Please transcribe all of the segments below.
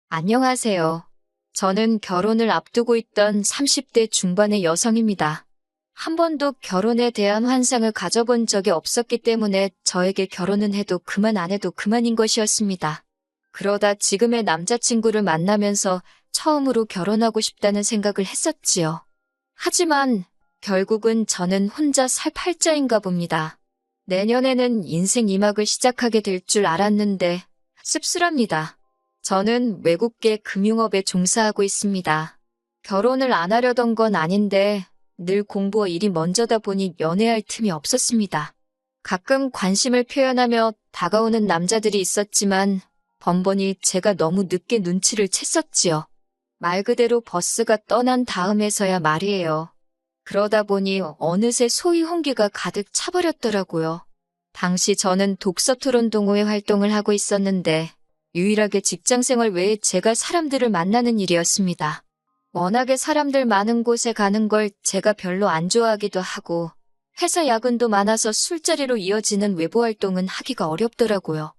안녕하세요. 저는 결혼을 앞두고 있던 30대 중반의 여성입니다. 한 번도 결혼에 대한 환상을 가져본 적이 없었기 때문에 저에게 결혼은 해도 그만 안 해도 그만인 것이었습니다. 그러다 지금의 남자친구를 만나면서 처음으로 결혼하고 싶다는 생각을 했었지요. 하지만 결국은 저는 혼자 살 팔자인가 봅니다. 내년에는 인생 2막을 시작하게 될 줄 알았는데 씁쓸합니다. 저는 외국계 금융업에 종사하고 있습니다. 결혼을 안 하려던 건 아닌데 늘 공부와 일이 먼저다 보니 연애할 틈이 없었습니다. 가끔 관심을 표현하며 다가오는 남자들이 있었지만 번번이 제가 너무 늦게 눈치를 챘었지요. 말 그대로 버스가 떠난 다음에서야 말이에요. 그러다 보니 어느새 소위 홍기가 가득 차버렸더라고요. 당시 저는 독서 토론 동호회 활동을 하고 있었는데 유일하게 직장생활 외에 제가 사람들을 만나는 일이었습니다. 워낙에 사람들 많은 곳에 가는 걸 제가 별로 안 좋아하기도 하고 회사 야근도 많아서 술자리로 이어지는 외부 활동은 하기가 어렵더라고요.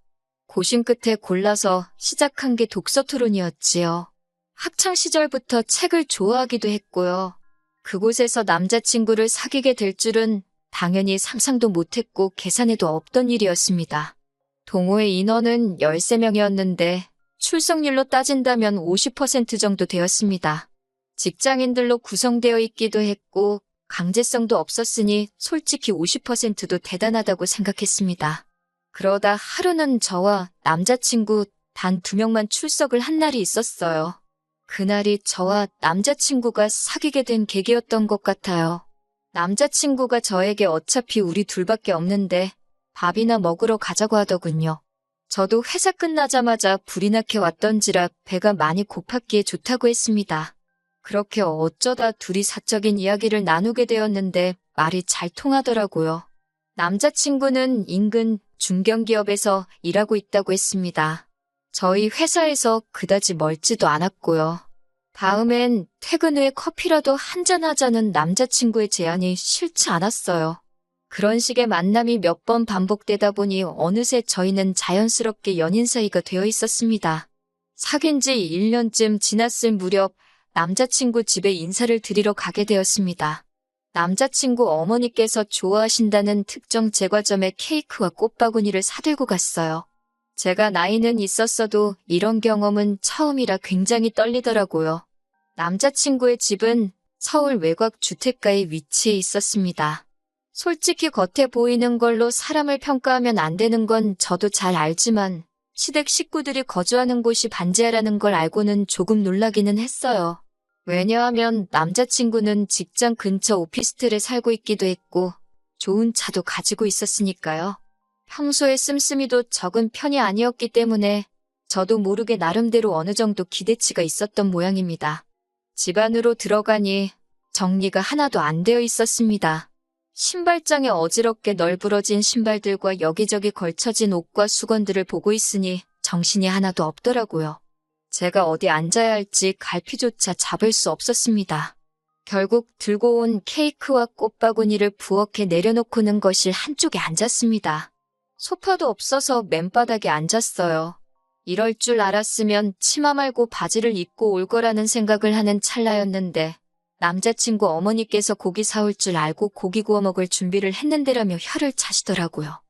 고심 끝에 골라서 시작한 게 독서 토론이었지요. 학창 시절부터 책을 좋아하기도 했고요. 그곳에서 남자친구를 사귀게 될 줄은 당연히 상상도 못했고 계산에도 없던 일이었습니다. 동호회 인원은 13명이었는데 출석률로 따진다면 50% 정도 되었습니다. 직장인들로 구성되어 있기도 했고 강제성도 없었으니 솔직히 50%도 대단하다고 생각했습니다. 그러다 하루는 저와 남자친구 단 2명만 출석을 한 날이 있었어요. 그날이 저와 남자친구가 사귀게 된 계기였던 것 같아요. 남자친구가 저에게 어차피 우리 둘밖에 없는데 밥이나 먹으러 가자고 하더군요. 저도 회사 끝나자마자 불이 나게 왔던지라 배가 많이 고팠기에 좋다고 했습니다. 그렇게 어쩌다 둘이 사적인 이야기를 나누게 되었는데 말이 잘 통하더라고요. 남자친구는 인근 중견기업에서 일하고 있다고 했습니다. 저희 회사에서 그다지 멀지도 않았고요. 다음엔 퇴근 후에 커피라도 한잔 하자는 남자친구의 제안이 싫지 않았어요. 그런 식의 만남이 몇 번 반복되다 보니 어느새 저희는 자연스럽게 연인 사이가 되어 있었습니다. 사귄 지 1년쯤 지났을 무렵 남자친구 집에 인사를 드리러 가게 되었습니다. 남자친구 어머니께서 좋아하신다는 특정 제과점에 케이크와 꽃바구니를 사들고 갔어요. 제가 나이는 있었어도 이런 경험은 처음이라 굉장히 떨리더라고요. 남자친구의 집은 서울 외곽 주택가에 위치해 있었습니다. 솔직히 겉에 보이는 걸로 사람을 평가하면 안 되는 건 저도 잘 알지만 시댁 식구들이 거주하는 곳이 반지하라는 걸 알고는 조금 놀라기는 했어요. 왜냐하면 남자친구는 직장 근처 오피스텔에 살고 있기도 했고 좋은 차도 가지고 있었으니까요. 평소에 씀씀이도 적은 편이 아니었기 때문에 저도 모르게 나름대로 어느 정도 기대치가 있었던 모양입니다. 집 안으로 들어가니 정리가 하나도 안 되어 있었습니다. 신발장에 어지럽게 널브러진 신발들과 여기저기 걸쳐진 옷과 수건들을 보고 있으니 정신이 하나도 없더라고요. 제가 어디 앉아야 할지 갈피조차 잡을 수 없었습니다. 결국 들고 온 케이크와 꽃바구니를 부엌에 내려놓고는 거실 한쪽에 앉았습니다. 소파도 없어서 맨바닥에 앉았어요. 이럴 줄 알았으면 치마 말고 바지를 입고 올 거라는 생각을 하는 찰나였는데 남자친구 어머니께서 고기 사올 줄 알고 고기 구워 먹을 준비를 했는데라며 혀를 차시더라고요.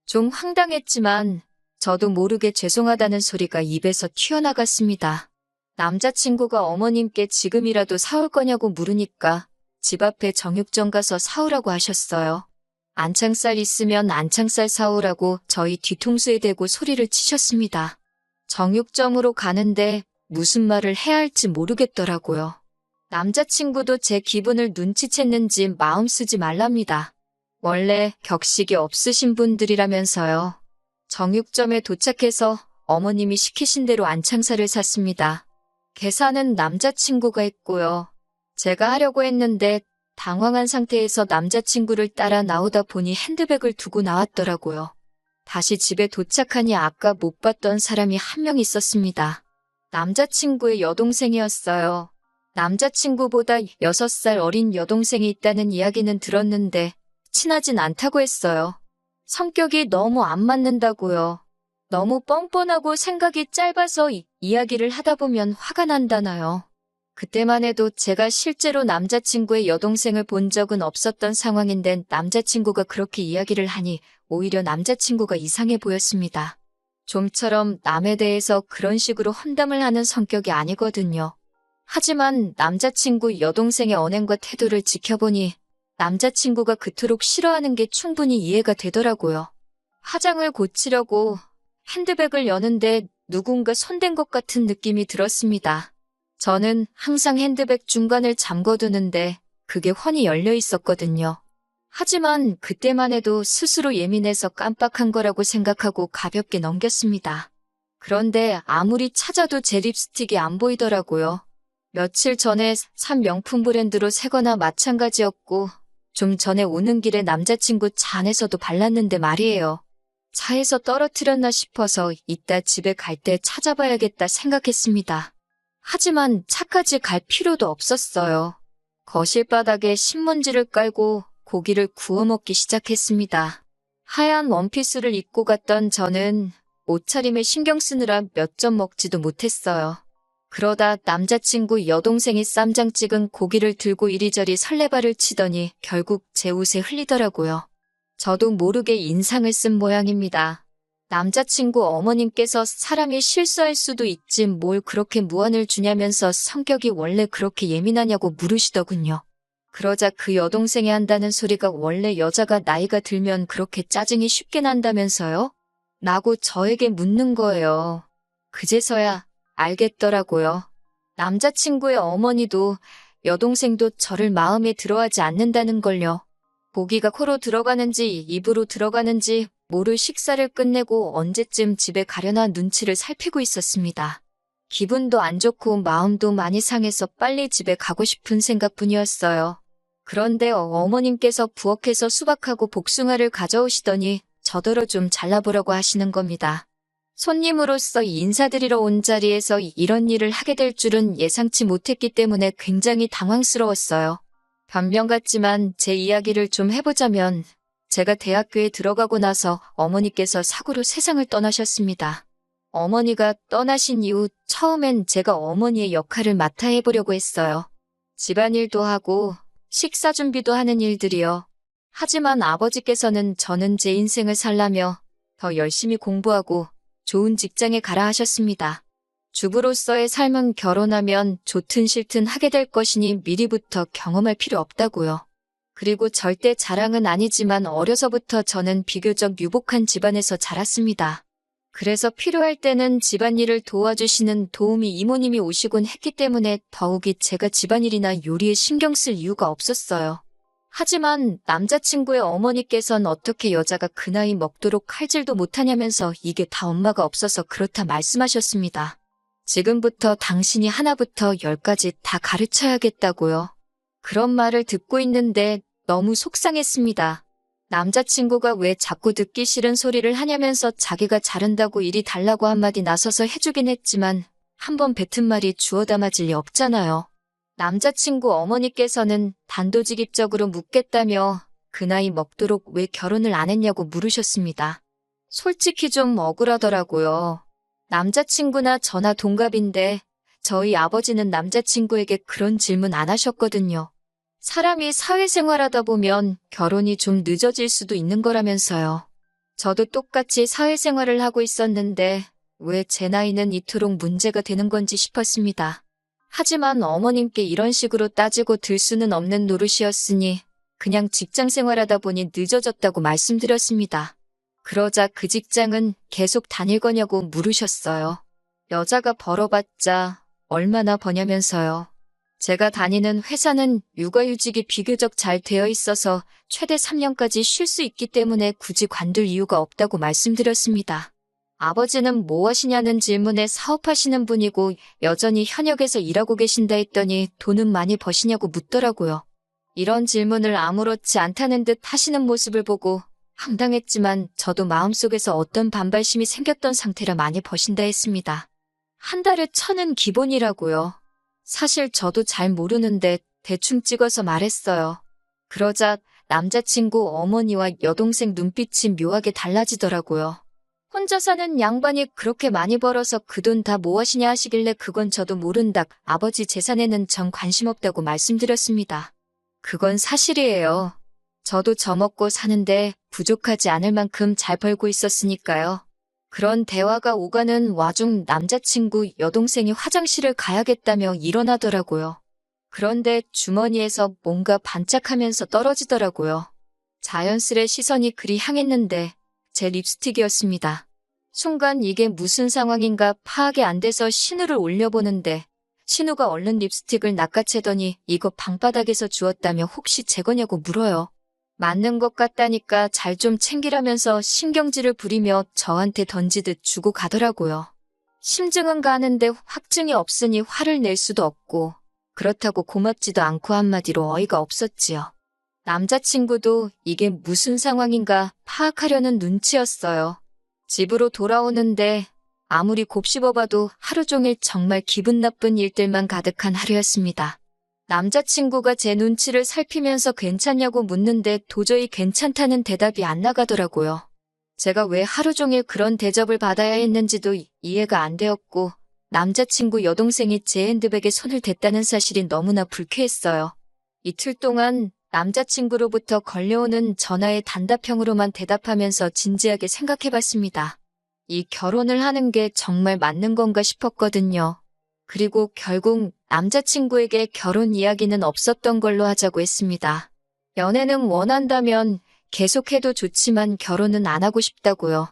좀 황당했지만 저도 모르게 죄송하다는 소리가 입에서 튀어나갔습니다. 남자친구가 어머님께 지금이라도 사올 거냐고 물으니까 집 앞에 정육점 가서 사오라고 하셨어요. 안창살 있으면 안창살 사오라고 저희 뒤통수에 대고 소리를 치셨습니다. 정육점으로 가는데 무슨 말을 해야 할지 모르겠더라고요. 남자친구도 제 기분을 눈치챘는지 마음 쓰지 말랍니다. 원래 격식이 없으신 분들이라면서요. 정육점에 도착해서 어머님이 시키신 대로 안창살을 샀습니다. 계산은 남자친구가 했고요. 제가 하려고 했는데 당황한 상태에서 남자친구를 따라 나오다 보니 핸드백을 두고 나왔더라고요. 다시 집에 도착하니 아까 못 봤던 사람이 한 명 있었습니다. 남자친구의 여동생이었어요. 남자친구보다 6살 어린 여동생이 있다는 이야기는 들었는데 친하진 않다고 했어요. 성격이 너무 안 맞는다고요. 너무 뻔뻔하고 생각이 짧아서 이야기를 하다 보면 화가 난다나요. 그때만 해도 제가 실제로 남자친구의 여동생을 본 적은 없었던 상황인데 남자친구가 그렇게 이야기를 하니 오히려 남자친구가 이상해 보였습니다. 좀처럼 남에 대해서 그런 식으로 험담을 하는 성격이 아니거든요. 하지만 남자친구 여동생의 언행과 태도를 지켜보니 남자친구가 그토록 싫어하는 게 충분히 이해가 되더라고요. 화장을 고치려고 핸드백을 여는데 누군가 손댄 것 같은 느낌이 들었습니다. 저는 항상 핸드백 중간을 잠궈두는데 그게 훤히 열려 있었거든요. 하지만 그때만 해도 스스로 예민해서 깜빡한 거라고 생각하고 가볍게 넘겼습니다. 그런데 아무리 찾아도 제 립스틱이 안 보이더라고요. 며칠 전에 산 명품 브랜드로 새거나 마찬가지였고 좀 전에 오는 길에 남자친구 차 안에서도 발랐는데 말이에요. 차에서 떨어뜨렸나 싶어서 이따 집에 갈 때 찾아봐야겠다 생각했습니다. 하지만 차까지 갈 필요도 없었어요. 거실 바닥에 신문지를 깔고 고기를 구워 먹기 시작했습니다. 하얀 원피스를 입고 갔던 저는 옷차림에 신경 쓰느라 몇 점 먹지도 못했어요. 그러다 남자친구 여동생이 쌈장 찍은 고기를 들고 이리저리 설레발을 치더니 결국 제 옷에 흘리더라고요. 저도 모르게 인상을 쓴 모양입니다. 남자친구 어머님께서 사람이 실수할 수도 있지 뭘 그렇게 무안을 주냐면서 성격이 원래 그렇게 예민하냐고 물으시더군요. 그러자 그 여동생이 한다는 소리가 원래 여자가 나이가 들면 그렇게 짜증이 쉽게 난다면서요? 라고 저에게 묻는 거예요. 그제서야 알겠더라고요. 남자친구의 어머니도 여동생도 저를 마음에 들어하지 않는다는 걸요. 고기가 코로 들어가는지 입으로 들어가는지 모를 식사를 끝내고 언제쯤 집에 가려나 눈치를 살피고 있었습니다. 기분도 안 좋고 마음도 많이 상해서 빨리 집에 가고 싶은 생각뿐이었어요. 그런데 어머님께서 부엌에서 수박하고 복숭아를 가져오시더니 저더러 좀 잘라보라고 하시는 겁니다. 손님으로서 인사드리러 온 자리에서 이런 일을 하게 될 줄은 예상치 못했기 때문에 굉장히 당황스러웠어요. 변명 같지만 제 이야기를 좀 해보자면 제가 대학교에 들어가고 나서 어머니께서 사고로 세상을 떠나셨습니다. 어머니가 떠나신 이후 처음엔 제가 어머니의 역할을 맡아 해보려고 했어요. 집안일도 하고 식사 준비도 하는 일들이요. 하지만 아버지께서는 저는 제 인생을 살라며 더 열심히 공부하고 좋은 직장에 가라 하셨습니다. 주부로서의 삶은 결혼하면 좋든 싫든 하게 될 것이니 미리부터 경험할 필요 없다고요. 그리고 절대 자랑은 아니지만 어려서부터 저는 비교적 유복한 집안에서 자랐습니다. 그래서 필요할 때는 집안일을 도와주시는 도우미 이모님이 오시곤 했기 때문에 더욱이 제가 집안일이나 요리에 신경 쓸 이유가 없었어요. 하지만 남자친구의 어머니께선 어떻게 여자가 그 나이 먹도록 칼질도 못하냐면서 이게 다 엄마가 없어서 그렇다 말씀하셨습니다. 지금부터 당신이 하나부터 10까지 다 가르쳐야겠다고요. 그런 말을 듣고 있는데 너무 속상했습니다. 남자친구가 왜 자꾸 듣기 싫은 소리를 하냐면서 자기가 자른다고 일이 달라고 한마디 나서서 해주긴 했지만 한번 뱉은 말이 주워 담아질 리 없잖아요. 남자친구 어머니께서는 단도직입적으로 묻겠다며 그 나이 먹도록 왜 결혼을 안 했냐고 물으셨습니다. 솔직히 좀 억울하더라고요. 남자친구나 저나 동갑인데 저희 아버지는 남자친구에게 그런 질문 안 하셨거든요. 사람이 사회생활하다 보면 결혼이 좀 늦어질 수도 있는 거라면서요. 저도 똑같이 사회생활을 하고 있었는데 왜 제 나이는 이토록 문제가 되는 건지 싶었습니다. 하지만 어머님께 이런 식으로 따지고 들 수는 없는 노릇이었으니 그냥 직장 생활하다 보니 늦어졌다고 말씀드렸습니다. 그러자 그 직장은 계속 다닐 거냐고 물으셨어요. 여자가 벌어봤자 얼마나 버냐면서요. 제가 다니는 회사는 육아휴직이 비교적 잘 되어 있어서 최대 3년까지 쉴 수 있기 때문에 굳이 관둘 이유가 없다고 말씀드렸습니다. 아버지는 뭐 하시냐는 질문에 사업하시는 분이고 여전히 현역에서 일하고 계신다 했더니 돈은 많이 버시냐고 묻더라고요. 이런 질문을 아무렇지 않다는 듯 하시는 모습을 보고 황당했지만 저도 마음속에서 어떤 반발심이 생겼던 상태라 많이 버신다 했습니다. 한 달에 1,000은 기본이라고요. 사실 저도 잘 모르는데 대충 찍어서 말했어요. 그러자 남자친구 어머니와 여동생 눈빛이 묘하게 달라지더라고요. 혼자 사는 양반이 그렇게 많이 벌어서 그 돈 다 뭐 하시냐 하시길래 그건 저도 모른다. 아버지 재산에는 전 관심 없다고 말씀드렸습니다. 그건 사실이에요. 저도 저먹고 사는데 부족하지 않을 만큼 잘 벌고 있었으니까요. 그런 대화가 오가는 와중 남자친구 여동생이 화장실을 가야겠다며 일어나더라고요. 그런데 주머니에서 뭔가 반짝하면서 떨어지더라고요. 자연스레 시선이 그리 향했는데 제 립스틱이었습니다. 순간 이게 무슨 상황인가 파악이 안 돼서 신우를 올려보는데 신우가 얼른 립스틱을 낚아채더니 이거 방바닥에서 주웠다며 혹시 제 거냐고 물어요. 맞는 것 같다니까 잘 좀 챙기라면서 신경질을 부리며 저한테 던지듯 주고 가더라고요. 심증은 가는데 확증이 없으니 화를 낼 수도 없고 그렇다고 고맙지도 않고 한마디로 어이가 없었지요. 남자친구도 이게 무슨 상황인가 파악하려는 눈치였어요. 집으로 돌아오는데 아무리 곱씹어봐도 하루 종일 정말 기분 나쁜 일들만 가득한 하루였습니다. 남자친구가 제 눈치를 살피면서 괜찮냐고 묻는데 도저히 괜찮다는 대답이 안 나가더라고요. 제가 왜 하루 종일 그런 대접을 받아야 했는지도 이해가 안 되었고 남자친구 여동생이 제 핸드백에 손을 댔다는 사실이 너무나 불쾌했어요. 이틀 동안 남자친구로부터 걸려오는 전화에 단답형으로만 대답하면서 진지하게 생각해봤습니다. 이 결혼을 하는 게 정말 맞는 건가 싶었거든요. 그리고 결국 남자친구에게 결혼 이야기는 없었던 걸로 하자고 했습니다. 연애는 원한다면 계속해도 좋지만 결혼은 안 하고 싶다고요.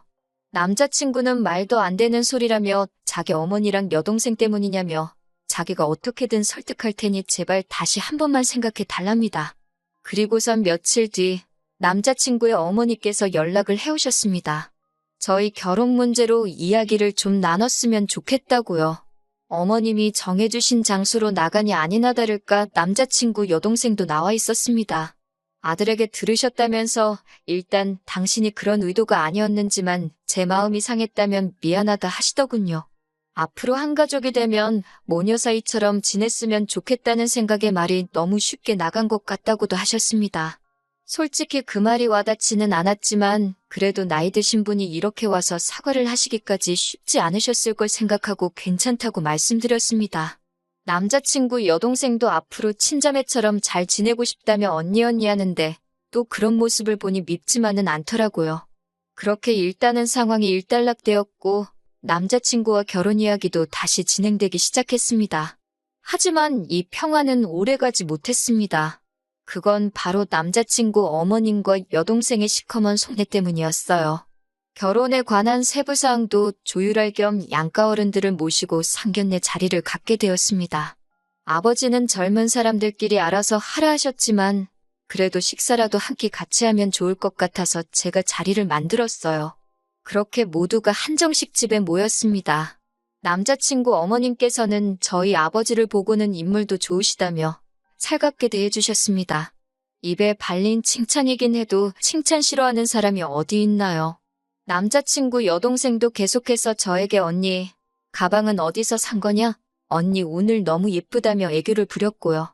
남자친구는 말도 안 되는 소리라며 자기 어머니랑 여동생 때문이냐며 자기가 어떻게든 설득할 테니 제발 다시 한 번만 생각해 달랍니다. 그리고선 며칠 뒤 남자친구의 어머니께서 연락을 해오셨습니다. 저희 결혼 문제로 이야기를 좀 나눴으면 좋겠다고요. 어머님이 정해주신 장소로 나가니 아니나 다를까 남자친구 여동생도 나와 있었습니다. 아들에게 들으셨다면서 일단 당신이 그런 의도가 아니었는지만 제 마음이 상했다면 미안하다 하시더군요. 앞으로 한 가족이 되면 모녀 사이처럼 지냈으면 좋겠다는 생각에 말이 너무 쉽게 나간 것 같다고도 하셨습니다. 솔직히 그 말이 와닿지는 않았지만 그래도 나이 드신 분이 이렇게 와서 사과를 하시기까지 쉽지 않으셨을 걸 생각하고 괜찮다고 말씀드렸습니다. 남자친구 여동생도 앞으로 친자매처럼 잘 지내고 싶다며 언니 하는데 또 그런 모습을 보니 밉지만은 않더라고요. 그렇게 일단은 상황이 일단락되었고 남자친구와 결혼 이야기도 다시 진행되기 시작했습니다. 하지만 이 평화는 오래가지 못했습니다. 그건 바로 남자친구 어머님과 여동생의 시커먼 속내 때문이었어요. 결혼에 관한 세부사항도 조율할 겸 양가 어른들을 모시고 상견례 자리를 갖게 되었습니다. 아버지는 젊은 사람들끼리 알아서 하라 하셨지만 그래도 식사라도 한 끼 같이 하면 좋을 것 같아서 제가 자리를 만들었어요. 그렇게 모두가 한정식 집에 모였습니다. 남자친구 어머님께서는 저희 아버지를 보고는 인물도 좋으시다며 살갑게 대해주셨습니다. 입에 발린 칭찬이긴 해도 칭찬 싫어하는 사람이 어디 있나요? 남자친구 여동생도 계속해서 저에게 언니, 가방은 어디서 산 거냐? 언니 오늘 너무 예쁘다며 애교를 부렸고요.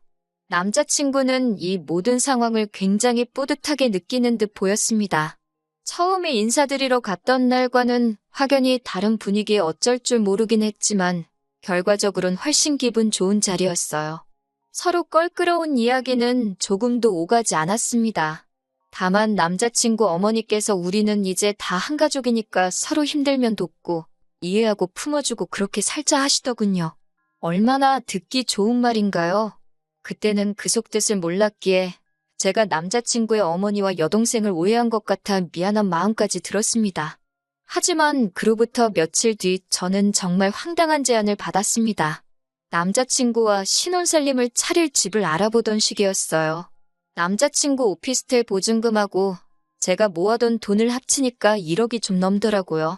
남자친구는 이 모든 상황을 굉장히 뿌듯하게 느끼는 듯 보였습니다. 처음에 인사드리러 갔던 날과는 확연히 다른 분위기에 어쩔 줄 모르긴 했지만 결과적으로는 훨씬 기분 좋은 자리였어요. 서로 껄끄러운 이야기는 조금도 오가지 않았습니다. 다만 남자친구 어머니께서 우리는 이제 다 한 가족이니까 서로 힘들면 돕고 이해하고 품어주고 그렇게 살자 하시더군요. 얼마나 듣기 좋은 말인가요? 그때는 그 속뜻을 몰랐기에 제가 남자친구의 어머니와 여동생을 오해한 것 같아 미안한 마음까지 들었습니다. 하지만 그로부터 며칠 뒤 저는 정말 황당한 제안을 받았습니다. 남자친구와 신혼살림을 차릴 집을 알아보던 시기였어요. 남자친구 오피스텔 보증금하고 제가 모아둔 돈을 합치니까 1억이 좀 넘더라고요.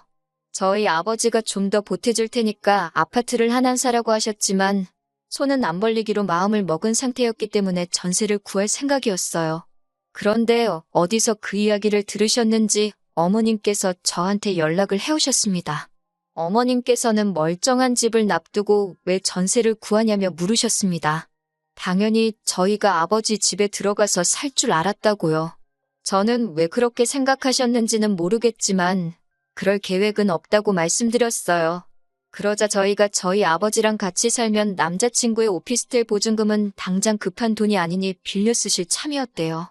저희 아버지가 좀 더 보태줄 테니까 아파트를 하나 사라고 하셨지만 손은 안 벌리기로 마음을 먹은 상태였기 때문에 전세를 구할 생각이었어요. 그런데 어디서 그 이야기를 들으셨는지 어머님께서 저한테 연락을 해오셨습니다. 어머님께서는 멀쩡한 집을 납두고 왜 전세를 구하냐며 물으셨습니다. 당연히 저희가 아버지 집에 들어가서 살 줄 알았다고요. 저는 왜 그렇게 생각하셨는지는 모르겠지만 그럴 계획은 없다고 말씀드렸어요. 그러자 저희가 저희 아버지랑 같이 살면 남자친구의 오피스텔 보증금은 당장 급한 돈이 아니니 빌려 쓰실 참이었대요.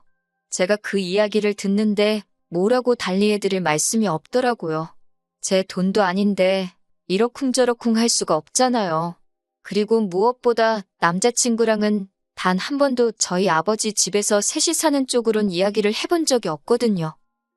제가 그 이야기를 듣는데 뭐라고 달리해드릴 말씀이 없더라고요. 제 돈도 아닌데 이러쿵저러쿵 할 수가 없잖아요. 그리고 무엇보다 남자친구랑은 단 한 번도 저희 아버지 집에서 셋이 사는 쪽으론 이야기를 해본 적이 없거든요.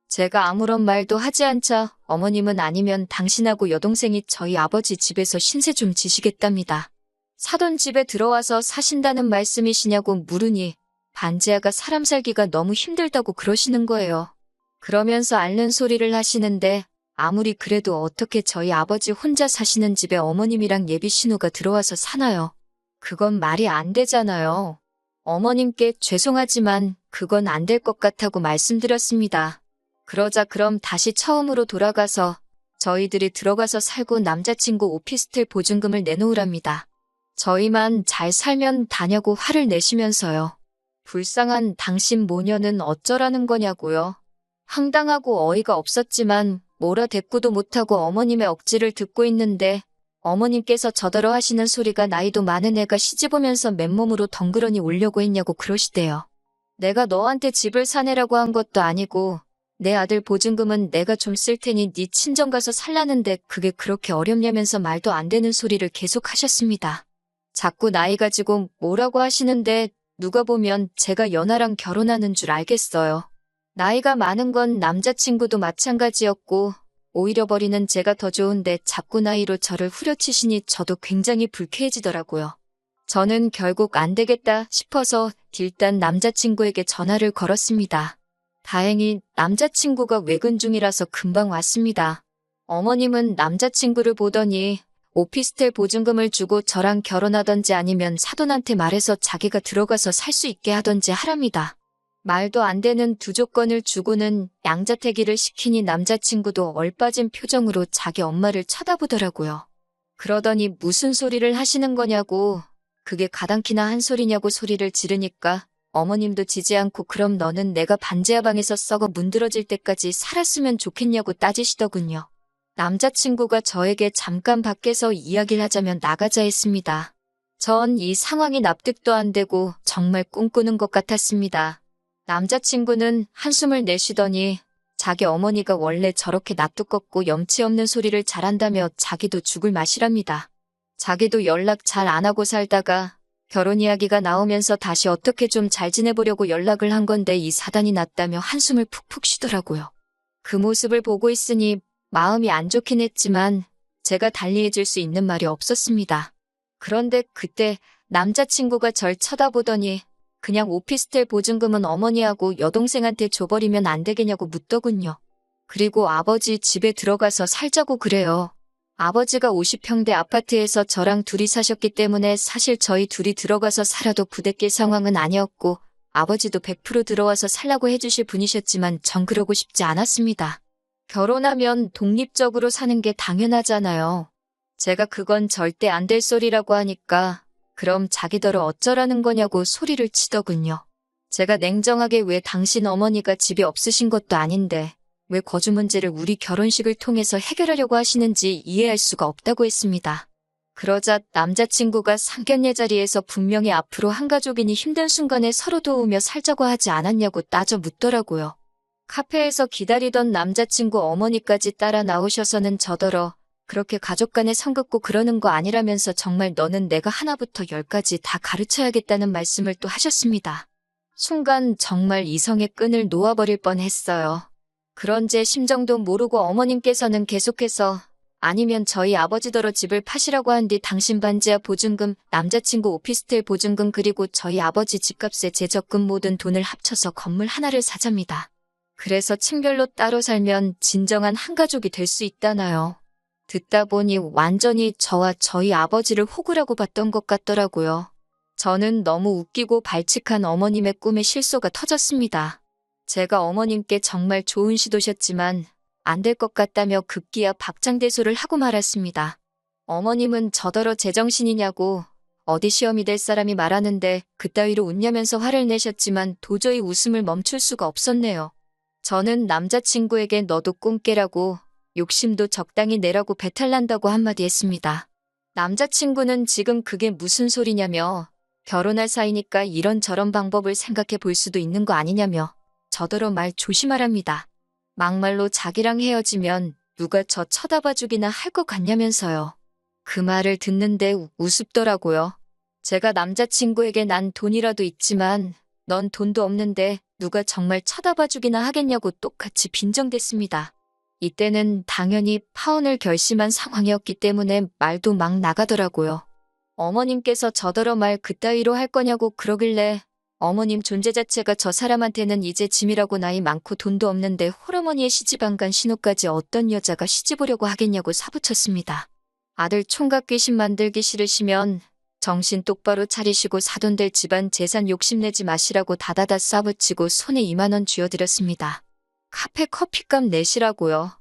제가 아무런 말도 하지 않자 어머님은 아니면 당신하고 여동생이 저희 아버지 집에서 신세 좀 지시겠답니다. 사돈 집에 들어와서 사신다는 말씀이시냐고 물으니 반지하가 사람 살기가 너무 힘들다고 그러시는 거예요. 그러면서 앓는 소리를 하시는데 아무리 그래도 어떻게 저희 아버지 혼자 사시는 집에 어머님이랑 예비 신우가 들어와서 사나요? 그건 말이 안 되잖아요. 어머님께 죄송하지만 그건 안 될 것 같다고 말씀드렸습니다. 그러자 그럼 다시 처음으로 돌아가서 저희들이 들어가서 살고 남자친구 오피스텔 보증금을 내놓으랍니다. 저희만 잘 살면 다냐고 화를 내시면서요. 불쌍한 당신 모녀는 어쩌라는 거냐고요. 황당하고 어이가 없었지만 뭐라 대꾸도 못하고 어머님의 억지를 듣고 있는데 어머님께서 저더러 하시는 소리가 나이도 많은 애가 시집오면서 맨몸으로 덩그러니 오려고 했냐고 그러시대요. 내가 너한테 집을 사내라고 한 것도 아니고 내 아들 보증금은 내가 좀 쓸 테니 네 친정 가서 살라는데 그게 그렇게 어렵냐면서 말도 안 되는 소리를 계속 하셨습니다. 자꾸 나이 가지고 뭐라고 하시는데 누가 보면 제가 연하랑 결혼하는 줄 알겠어요. 나이가 많은 건 남자친구도 마찬가지였고 오히려 버리는 제가 더 좋은데 자꾸 나이로 저를 후려치시니 저도 굉장히 불쾌해지더라고요. 저는 결국 안 되겠다 싶어서 일단 남자친구에게 전화를 걸었습니다. 다행히 남자친구가 외근 중이라서 금방 왔습니다. 어머님은 남자친구를 보더니 오피스텔 보증금을 주고 저랑 결혼하던지 아니면 사돈한테 말해서 자기가 들어가서 살 수 있게 하던지 하랍니다. 말도 안 되는 두 조건을 주고는 양자택일을 시키니 남자친구도 얼빠진 표정으로 자기 엄마를 쳐다보더라고요. 그러더니 무슨 소리를 하시는 거냐고, 그게 가당키나 한 소리냐고 소리를 지르니까 어머님도 지지 않고 그럼 너는 내가 반지하 방에서 썩어 문드러질 때까지 살았으면 좋겠냐고 따지시더군요. 남자친구가 저에게 잠깐 밖에서 이야기를 하자면 나가자 했습니다. 전 이 상황이 납득도 안 되고 정말 꿈꾸는 것 같았습니다. 남자친구는 한숨을 내쉬더니 자기 어머니가 원래 저렇게 낯두껍고 염치 없는 소리를 잘한다며 자기도 죽을 맛이랍니다. 자기도 연락 잘 안 하고 살다가 결혼 이야기가 나오면서 다시 어떻게 좀 잘 지내보려고 연락을 한 건데 이 사단이 났다며 한숨을 푹푹 쉬더라고요. 그 모습을 보고 있으니 마음이 안 좋긴 했지만 제가 달리해줄 수 있는 말이 없었습니다. 그런데 그때 남자친구가 절 쳐다보더니 그냥 오피스텔 보증금은 어머니하고 여동생한테 줘버리면 안 되겠냐고 묻더군요. 그리고 아버지 집에 들어가서 살자고 그래요. 아버지가 50평대 아파트에서 저랑 둘이 사셨기 때문에 사실 저희 둘이 들어가서 살아도 부대낄 상황은 아니었고 아버지도 100% 들어와서 살라고 해주실 분이셨지만 전 그러고 싶지 않았습니다. 결혼하면 독립적으로 사는 게 당연하잖아요. 제가 그건 절대 안 될 소리라고 하니까 그럼 자기더러 어쩌라는 거냐고 소리를 치더군요. 제가 냉정하게 왜 당신 어머니가 집이 없으신 것도 아닌데 왜 거주 문제를 우리 결혼식을 통해서 해결하려고 하시는지 이해할 수가 없다고 했습니다. 그러자 남자친구가 상견례 자리에서 분명히 앞으로 한 가족이니 힘든 순간에 서로 도우며 살자고 하지 않았냐고 따져 묻더라고요. 카페에서 기다리던 남자친구 어머니까지 따라 나오셔서는 저더러 그렇게 가족 간에 선 긋고 그러는 거 아니라면서 정말 너는 내가 하나부터 열까지 다 가르쳐야겠다는 말씀을 또 하셨습니다. 순간 정말 이성의 끈을 놓아버릴 뻔했어요. 그런 제 심정도 모르고 어머님께서는 계속해서 아니면 저희 아버지더러 집을 파시라고 한 뒤 당신 반지하 보증금, 남자친구 오피스텔 보증금 그리고 저희 아버지 집값에 제 적금 모든 돈을 합쳐서 건물 하나를 사잡니다. 그래서 층별로 따로 살면 진정한 한 가족이 될 수 있다나요. 듣다 보니 완전히 저와 저희 아버지를 호구라고 봤던 것 같더라고요. 저는 너무 웃기고 발칙한 어머님의 꿈에 실소가 터졌습니다. 제가 어머님께 정말 좋은 시도셨지만 안 될 것 같다며 급기야 박장대소를 하고 말았습니다. 어머님은 저더러 제정신이냐고 어디 시험이 될 사람이 말하는데 그따위로 웃냐면서 화를 내셨지만 도저히 웃음을 멈출 수가 없었네요. 저는 남자친구에게 너도 꿈 깨라고 욕심도 적당히 내라고 배탈난다고 한마디 했습니다. 남자친구는 지금 그게 무슨 소리냐며 결혼할 사이니까 이런저런 방법을 생각해 볼 수도 있는 거 아니냐며 저더러 말 조심하랍니다. 막말로 자기랑 헤어지면 누가 저 쳐다봐주기나 할 것 같냐면서요. 그 말을 듣는데 우습더라고요. 제가 남자친구에게 난 돈이라도 있지만 넌 돈도 없는데 누가 정말 쳐다봐주기나 하겠냐고 똑같이 빈정댔습니다. 이때는 당연히 파혼을 결심한 상황이었기 때문에 말도 막 나가더라고요. 어머님께서 저더러 말 그따위로 할 거냐고 그러길래 어머님 존재 자체가 저 사람한테는 이제 짐이라고 나이 많고 돈도 없는데 홀어머니의 시집 안 간 신우까지 어떤 여자가 시집 오려고 하겠냐고 사부쳤습니다. 아들 총각 귀신 만들기 싫으시면 정신 똑바로 차리시고 사돈될 집안 재산 욕심내지 마시라고 다다다 싸붙이고 손에 2만 원 쥐어드렸습니다. 카페 커피값 내시라고요.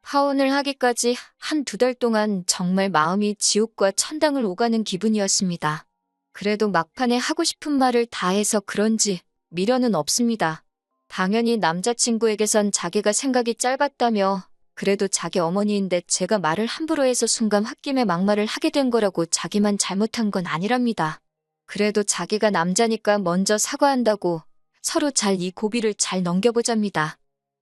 파혼을 하기까지 한 2달 동안 정말 마음이 지옥과 천당을 오가는 기분이었습니다. 그래도 막판에 하고 싶은 말을 다 해서 그런지 미련은 없습니다. 당연히 남자친구에게선 자기가 생각이 짧았다며 그래도 자기 어머니인데 제가 말을 함부로 해서 순간 홧김에 막말을 하게 된 거라고 자기만 잘못한 건 아니랍니다. 그래도 자기가 남자니까 먼저 사과한다고 서로 잘 이 고비를 잘 넘겨보잡니다.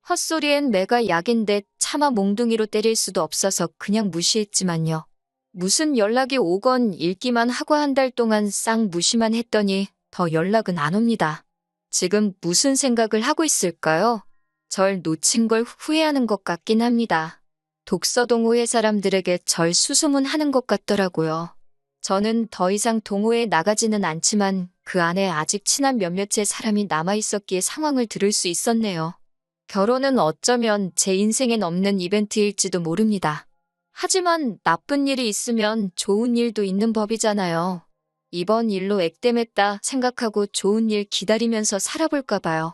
헛소리엔 매가 약인데 차마 몽둥이로 때릴 수도 없어서 그냥 무시했지만요. 무슨 연락이 오건 읽기만 하고 한 달 동안 싹 무시만 했더니 더 연락은 안 옵니다. 지금 무슨 생각을 하고 있을까요? 절 놓친 걸 후회하는 것 같긴 합니다. 독서 동호회 사람들에게 절 수소문하는 것 같더라고요. 저는 더 이상 동호회에 나가지는 않지만 그 안에 아직 친한 몇몇의 사람이 남아있었기에 상황을 들을 수 있었네요. 결혼은 어쩌면 제 인생엔 없는 이벤트일지도 모릅니다. 하지만 나쁜 일이 있으면 좋은 일도 있는 법이잖아요. 이번 일로 액땜했다 생각하고 좋은 일 기다리면서 살아볼까 봐요.